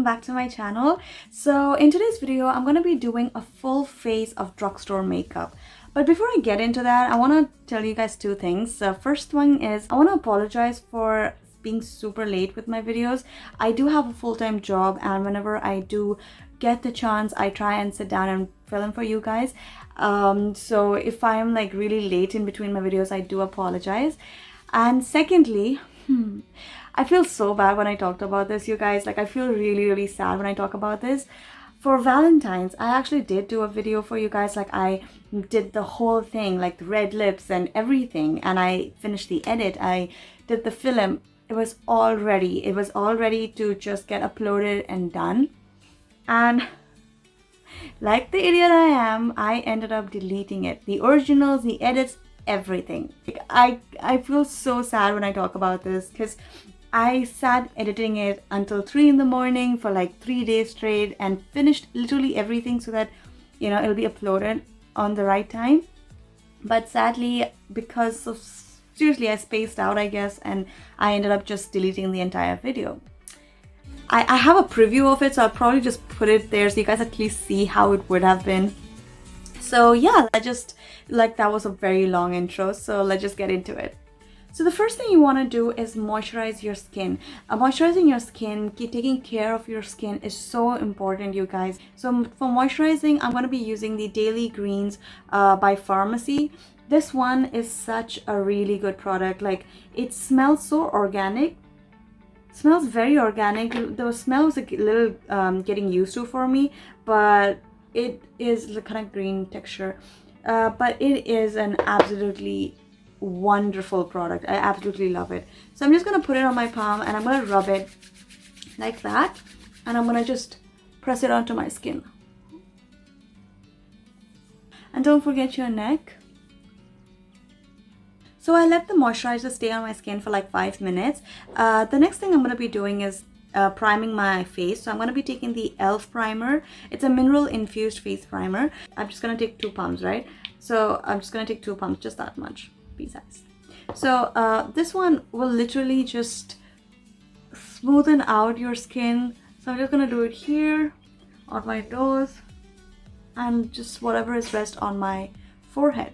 welcome back to my channel. So in today's video I'm going to be doing a full face of drugstore makeup. But before I get into that, I want to tell you guys two things. The first one is I want to apologize for being super late with my videos. I do have a full-time job, and whenever I do get the chance, I try and sit down and film for you guys. So if I'm like really late in between my videos, I do apologize. And secondly, I feel so bad when I talked about this, you guys. Like, I feel really sad when I talk about this. For Valentine's, I actually did do a video for you guys. Like, I did the whole thing, like the red lips and everything, and I finished the edit. I did the film. It was all ready. It was all ready to just get uploaded and done. And like the idiot I am, I ended up deleting it. The originals, the edits, everything. Like, I feel so sad when I talk about this, because I sat editing it until 3 in the morning for like 3 days straight and finished literally everything so that, you know, it'll be uploaded on the right time. But sadly, because of, seriously, I spaced out, I guess, and I ended up just deleting the entire video. I have a preview of it, so I'll probably just put it there so you guys at least see how it would have been. So yeah, that was a very long intro, so let's just get into it. So the first thing you want to do is moisturize your skin. Moisturizing your skin, taking care of your skin is so important, you guys. So for moisturizing, I'm going to be using the Daily Greens by Farmacy. This one is such a really good product. Like, it smells so organic. Smells very organic. The smell was a little getting used to for me, but it is the kind of green texture. But it is an absolutely wonderful product. I absolutely love it. So I'm just gonna put it on my palm and I'm gonna rub it like that, and I'm gonna just press it onto my skin. And don't forget your neck. So I let the moisturizer stay on my skin for like 5 minutes. The next thing I'm gonna be doing is priming my face. So I'm going to be taking the e.l.f. primer. It's a mineral infused face primer. I'm just going to take 2 pumps, right? So I'm just going to take 2 pumps, just that much, pea-size. So this one will literally just smoothen out your skin. So I'm just going to do it here on my nose and just whatever is rest on my forehead.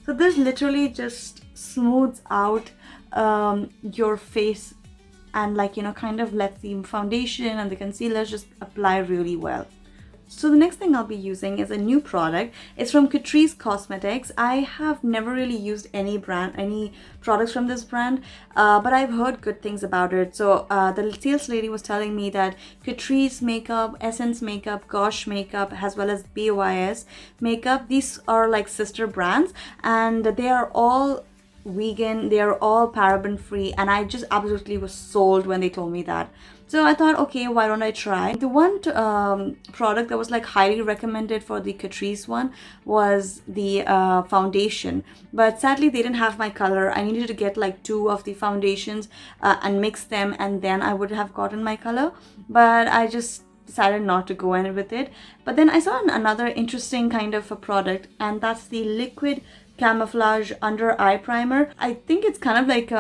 So this literally just smooths out your face, and, like, you know, kind of lets the foundation and the concealers just apply really well. So the next thing I'll be using is a new product. It's from Catrice Cosmetics. I have never really used any products from this brand, but I've heard good things about it. So the sales lady was telling me that Catrice makeup, Essence makeup, Gosh makeup, as well as BYS makeup, these are like sister brands, and they are all vegan, they are all paraben free, and I just absolutely was sold when they told me that. So I thought, okay, why don't I try? The one product that was like highly recommended for the Catrice one was the foundation, but sadly they didn't have my color. I needed to get like 2 of the foundations and mix them, and then I would have gotten my color, but I just decided not to go in with it. But then I saw another interesting kind of a product, and that's the liquid Camouflage under eye primer. I think it's kind of like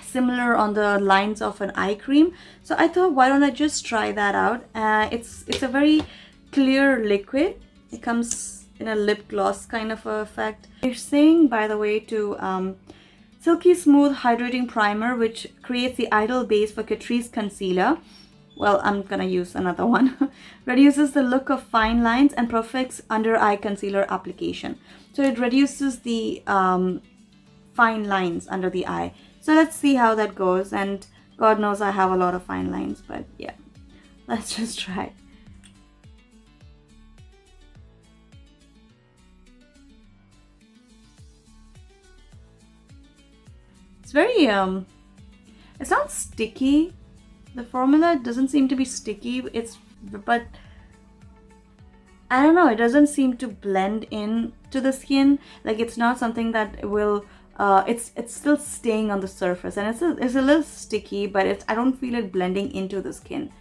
similar on the lines of an eye cream. So I thought, why don't I just try that out? It's a very clear liquid. It comes in a lip gloss kind of effect. They're saying, by the way, to silky smooth hydrating primer, which creates the ideal base for Catrice concealer. Well, I'm gonna use another one. Reduces the look of fine lines and perfects under eye concealer application. So it reduces the fine lines under the eye. So let's see how that goes. And God knows I have a lot of fine lines, but yeah, let's just try. It's very it's not sticky. The formula doesn't seem to be sticky. But I don't know, it doesn't seem to blend in to the skin. Like, it's not something that will it's still staying on the surface, and it's a little sticky, but I don't feel it blending into the skin.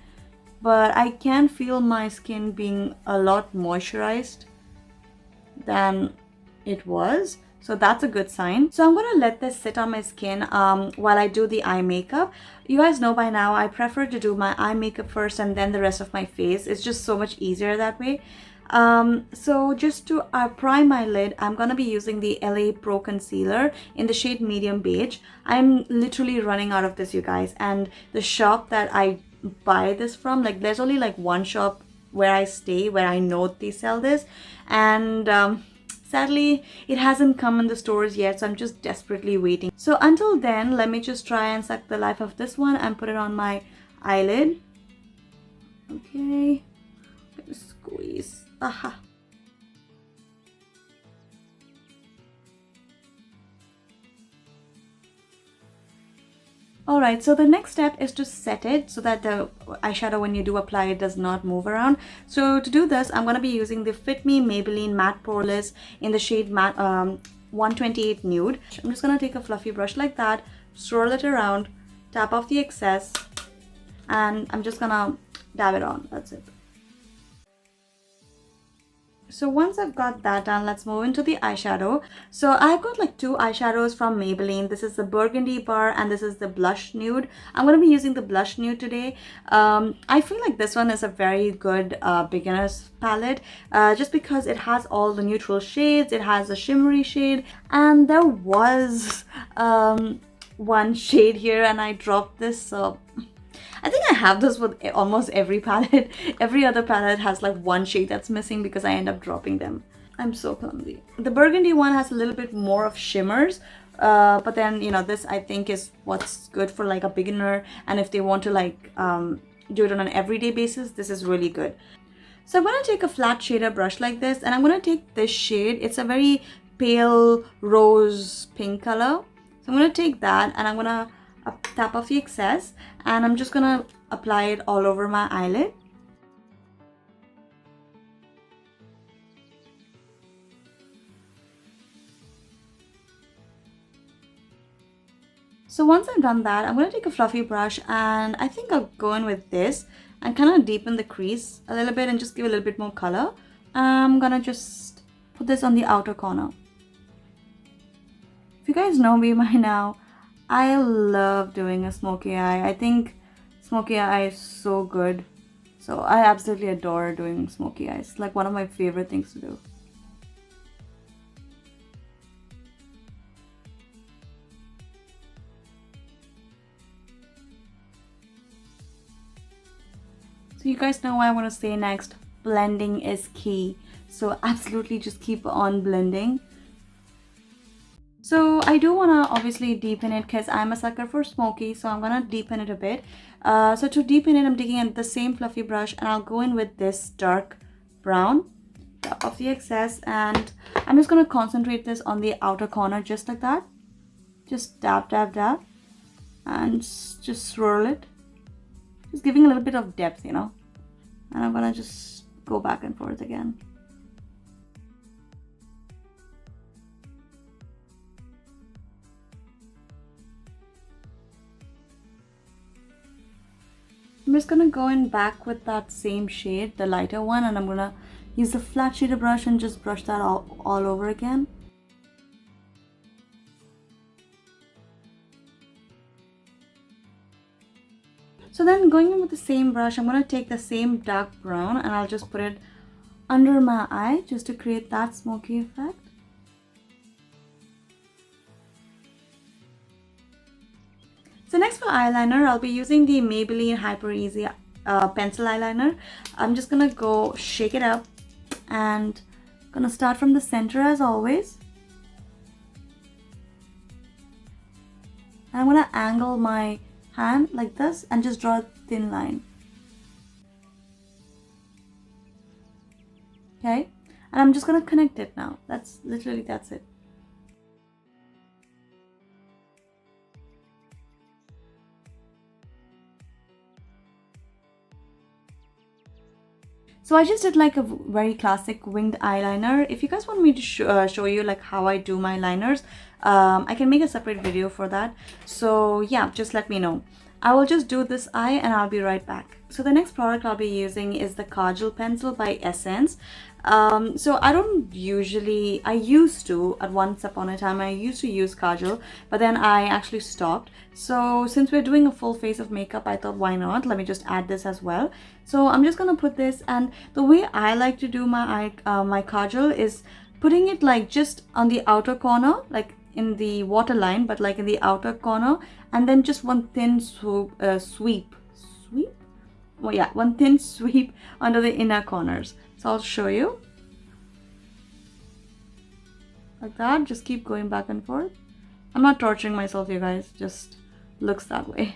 But I can feel my skin being a lot moisturized than it was. So that's a good sign. So I'm gonna let this sit on my skin while I do the eye makeup. You guys know by now I prefer to do my eye makeup first and then the rest of my face. It's just so much easier that way. So just to prime my lid, I'm gonna be using the L.A. Pro Concealer in the shade Medium Beige. I'm literally running out of this, you guys, and the shop that I buy this from, like, there's only like one shop where I stay where I know they sell this, and sadly it hasn't come in the stores yet, so I'm just desperately waiting. So until then, let me just try and suck the life of this one and put it on my eyelid. Okay, squeeze. Aha. Alright, so the next step is to set it so that the eyeshadow, when you do apply it, does not move around. So to do this, I'm going to be using the Fit Me Maybelline Matte Poreless in the shade 128 Nude. I'm just going to take a fluffy brush like that, swirl it around, tap off the excess, and I'm just going to dab it on. That's it. So once I've got that done, let's move into the eyeshadow. So I've got like two eyeshadows from Maybelline. This is the Burgundy Bar and this is the Blush Nude. I'm going to be using the Blush Nude today. I feel like this one is a very good beginner's palette just because it has all the neutral shades. It has a shimmery shade, and there was one shade here and I dropped this, so I think I have this with almost every palette. Every other palette has like one shade that's missing because I end up dropping them. I'm so clumsy. The burgundy one has a little bit more of shimmers, but then, you know, this I think is what's good for like a beginner, and if they want to like do it on an everyday basis, this is really good. So I'm going to take a flat shader brush like this, and I'm going to take this shade. It's a very pale rose pink color. So I'm going to take that and I'm going to tap off the excess, and I'm just gonna apply it all over my eyelid. So once I've done that, I'm gonna take a fluffy brush, and I think I'll go in with this and kind of deepen the crease a little bit and just give a little bit more color. I'm gonna just put this on the outer corner. If you guys know me by now, I love doing a smoky eye. I think smoky eye is so good. So I absolutely adore doing smoky eyes. It's like one of my favorite things to do. So you guys know what I want to say next. Blending is key. So absolutely just keep on blending. So I do want to obviously deepen it because I'm a sucker for smoky, so I'm going to deepen it a bit. So to deepen it, I'm taking the same fluffy brush and I'll go in with this dark brown, tap off the excess, and I'm just going to concentrate this on the outer corner just like that. Just dab, dab, dab, and just swirl it. Just giving a little bit of depth, you know. And I'm going to just go back and forth again. I'm just going to go in back with that same shade, the lighter one, and I'm going to use the flat shader brush and just brush that all over again. So then going in with the same brush, I'm going to take the same dark brown and I'll just put it under my eye just to create that smoky effect. So next for eyeliner, I'll be using the Maybelline Hyper Easy pencil eyeliner. I'm just gonna go shake it up and gonna start from the center as always. And I'm gonna angle my hand like this and just draw a thin line. Okay, and I'm just gonna connect it now. That's it. So I just did like a very classic winged eyeliner. If you guys want me to show you like how I do my liners, I can make a separate video for that. So yeah, just let me know. I will just do this eye and I'll be right back. So the next product I'll be using is the Kajal pencil by Essence. So I don't usually, I used to, at once upon a time, I used to use Kajal, but then I actually stopped. So since we're doing a full face of makeup, I thought, why not? Let me just add this as well. So I'm just gonna put this, and the way I like to do my Kajal is putting it like just on the outer corner, like in the waterline, but like in the outer corner, and then just one thin sweep. Well, yeah, one thin sweep under the inner corners. So I'll show you. Like that. Just keep going back and forth. I'm not torturing myself, you guys. Just looks that way.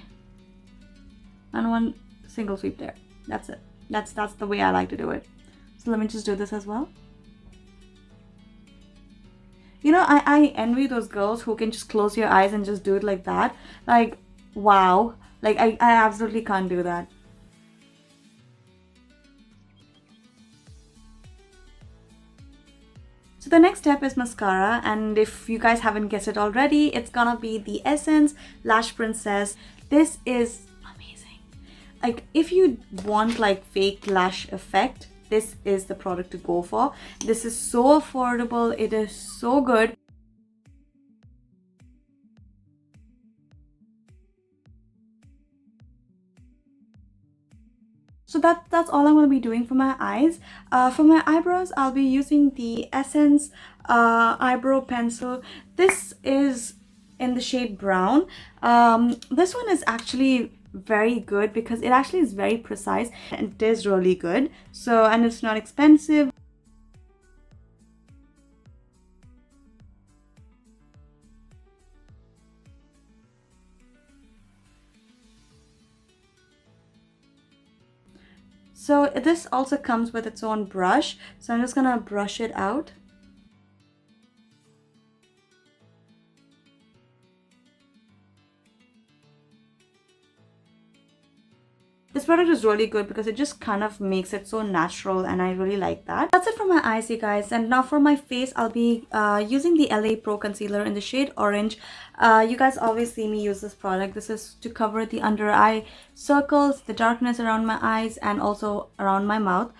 And one single sweep there. That's it. That's the way I like to do it. So let me just do this as well. You know, I envy those girls who can just close your eyes and just do it like that. Like, wow. Like, I absolutely can't do that. So the next step is mascara, and if you guys haven't guessed it already, it's gonna be the Essence Lash Princess. This is amazing. Like, if you want like fake lash effect, this is the product to go for. This is so affordable. It is so good. So that's all I'm going to be doing for my eyes. For my eyebrows, I'll be using the Essence eyebrow pencil. This is in the shade brown. This one is actually very good because it actually is very precise and it is really good. So, and it's not expensive. So this also comes with its own brush. So I'm just gonna brush it out. This product is really good because it just kind of makes it so natural, and I really like that. That's it for my eyes, you guys. And now for my face, I'll be using the L.A. Pro Concealer in the shade Orange. You guys always see me use this product. This is to cover the under eye circles, the darkness around my eyes, and also around my mouth.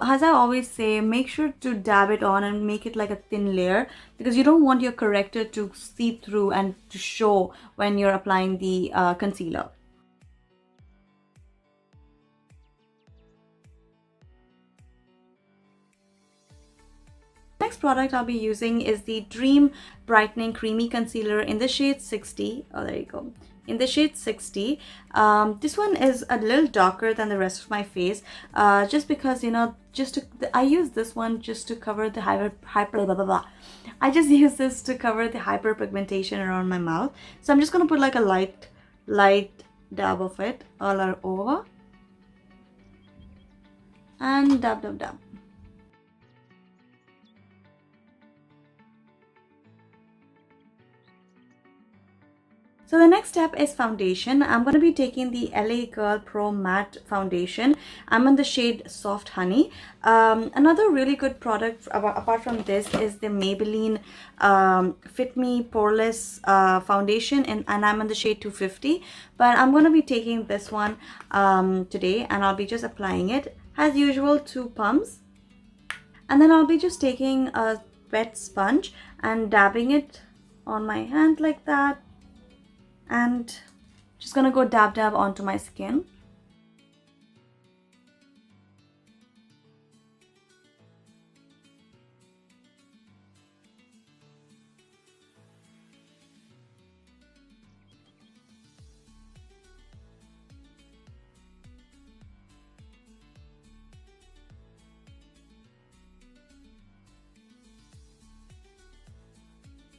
As I always say, make sure to dab it on and make it like a thin layer, because you don't want your corrector to seep through and to show when you're applying the concealer. Next product I'll be using is the Dream Brightening Creamy Concealer in the shade 60. Oh, there you go. In the shade 60. This one is a little darker than the rest of my face, just because, you know, I use this one just to cover the I just use this to cover the hyperpigmentation around my mouth. So I'm just gonna put like a light dab of it all over, and dab. So the next step is foundation. I'm going to be taking the L.A.Girl Pro Matte Foundation. I'm in the shade Soft Honey. Another really good product apart from this is the Maybelline Fit Me Poreless Foundation, and I'm in the shade 250. But I'm going to be taking this one today, and I'll be just applying it. As usual, 2 pumps. And then I'll be just taking a wet sponge and dabbing it on my hand like that. And just gonna go dab onto my skin.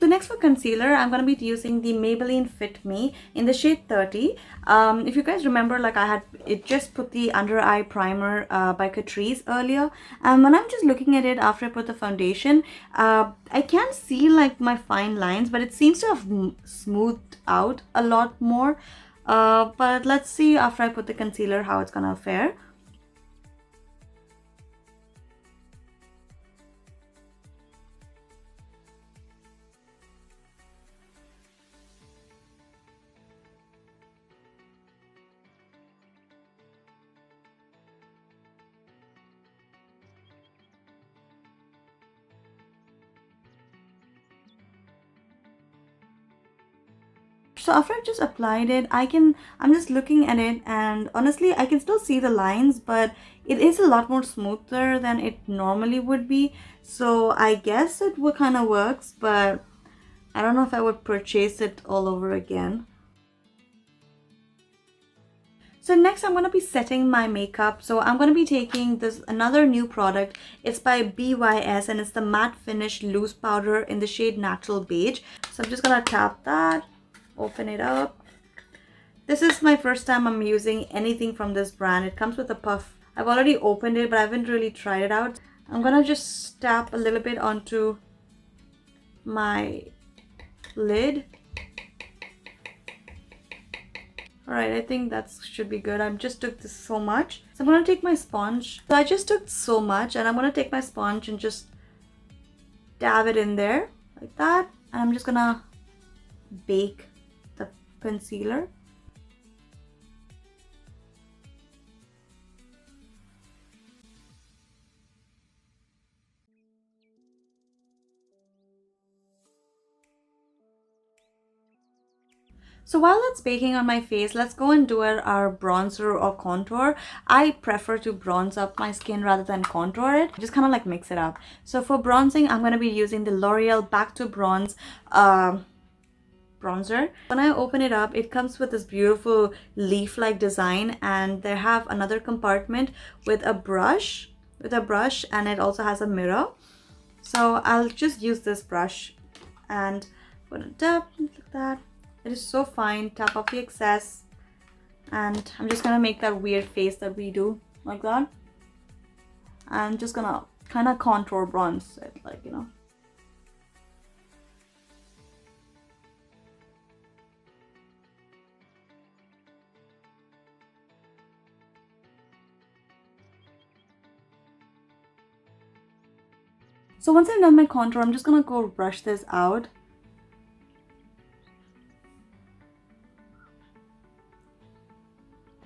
So next for concealer, I'm going to be using the Maybelline Fit Me in the shade 30. If you guys remember, like I had just put the under eye primer by Catrice earlier. When I'm just looking at it after I put the foundation, I can't see like my fine lines, but it seems to have smoothed out a lot more. But let's see after I put the concealer how it's gonna fare. So after I just applied it, I'm just looking at it, and honestly I can still see the lines, but it is a lot more smoother than it normally would be. So I guess it would kind of works, but I don't know if I would purchase it all over again. So next I'm going to be setting my makeup. So I'm going to be taking this another new product. It's by BYS and it's the matte finish loose powder in the shade Natural Beige. So I'm just going to tap that, open it up. This is my first time I'm using anything from this brand. It comes with a puff. I've already opened it, but I haven't really tried it out. I'm going to just tap a little bit onto my lid. Alright, I think that should be good. I just took this so much. So I'm going to take my sponge. So I just took so much, and I'm going to take my sponge and just dab it in there like that. And I'm just going to bake the concealer. So while it's baking on my face, let's go and do our bronzer or contour. I prefer to bronze up my skin rather than contour it. Just kind of like mix it up. So for bronzing, I'm going to be using the L'Oreal Back to Bronze bronzer. When I open it up, it comes with this beautiful leaf-like design, and they have another compartment with a brush, and it also has a mirror. So I'll just use this brush and put it up like that. It is so fine. Tap off the excess, and I'm just gonna make that weird face that we do like that. I'm just gonna kind of contour bronze it, like, you know. So once I've done my contour, I'm just gonna go brush this out.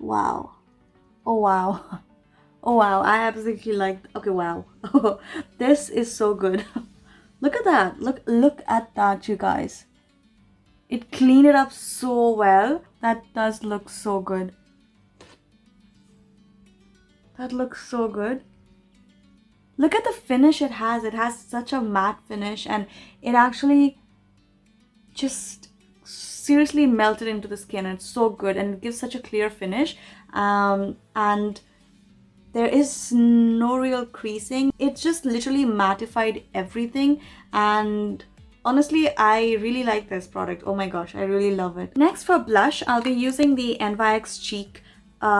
Wow. Oh wow. Oh wow, I absolutely like, okay, wow. This is so good. Look at that. Look at that, you guys. It cleaned it up so well. That does look so good. That looks so good. Look at the finish it has. It has such a matte finish, and it actually just seriously melted into the skin, and it's so good, and it gives such a clear finish, and there is no real creasing. It just literally mattified everything, and honestly I really like this product. Oh my gosh, I really love it. Next, for blush, I'll be using the NYX Cheek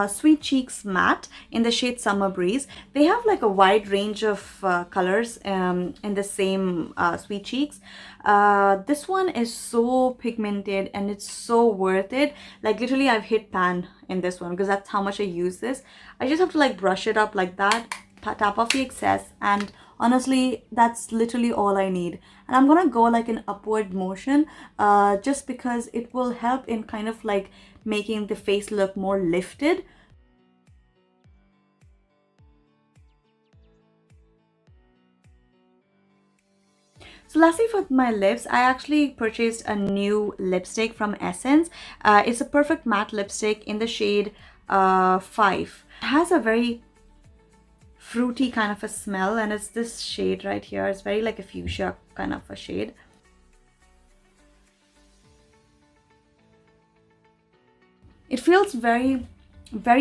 Sweet Cheeks matte in the shade Summer Breeze. They have like a wide range of colors in the same Sweet Cheeks. This one is so pigmented and it's so worth it. Like literally I've hit pan in this one because that's how much I use this. I just have to like brush it up like that, tap off the excess, and honestly that's literally all I need. And I'm gonna go like an upward motion just because it will help in kind of like making the face look more lifted. So lastly, for my lips, I actually purchased a new lipstick from Essence. It's a perfect matte lipstick in the shade 5. It has a very fruity kind of a smell, and it's this shade right here. It's very like a fuchsia kind of a shade. It feels very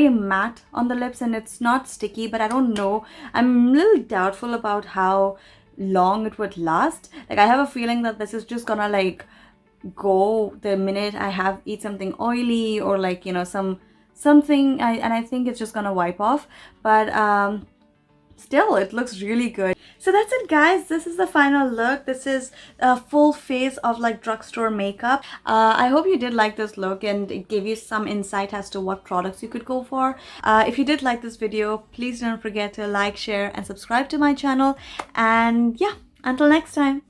matte on the lips, and it's not sticky, but I don't know. I'm a little doubtful about how long it would last. Like I have a feeling that this is just gonna like go the minute I eat something oily or like, you know, something, and I think it's just gonna wipe off. But still, it looks really good. So that's it, guys. This is the final look. This is a full face of like drugstore makeup. I hope you did like this look and it gave you some insight as to what products you could go for. If you did like this video, please don't forget to like, share, and subscribe to my channel. And yeah, until next time.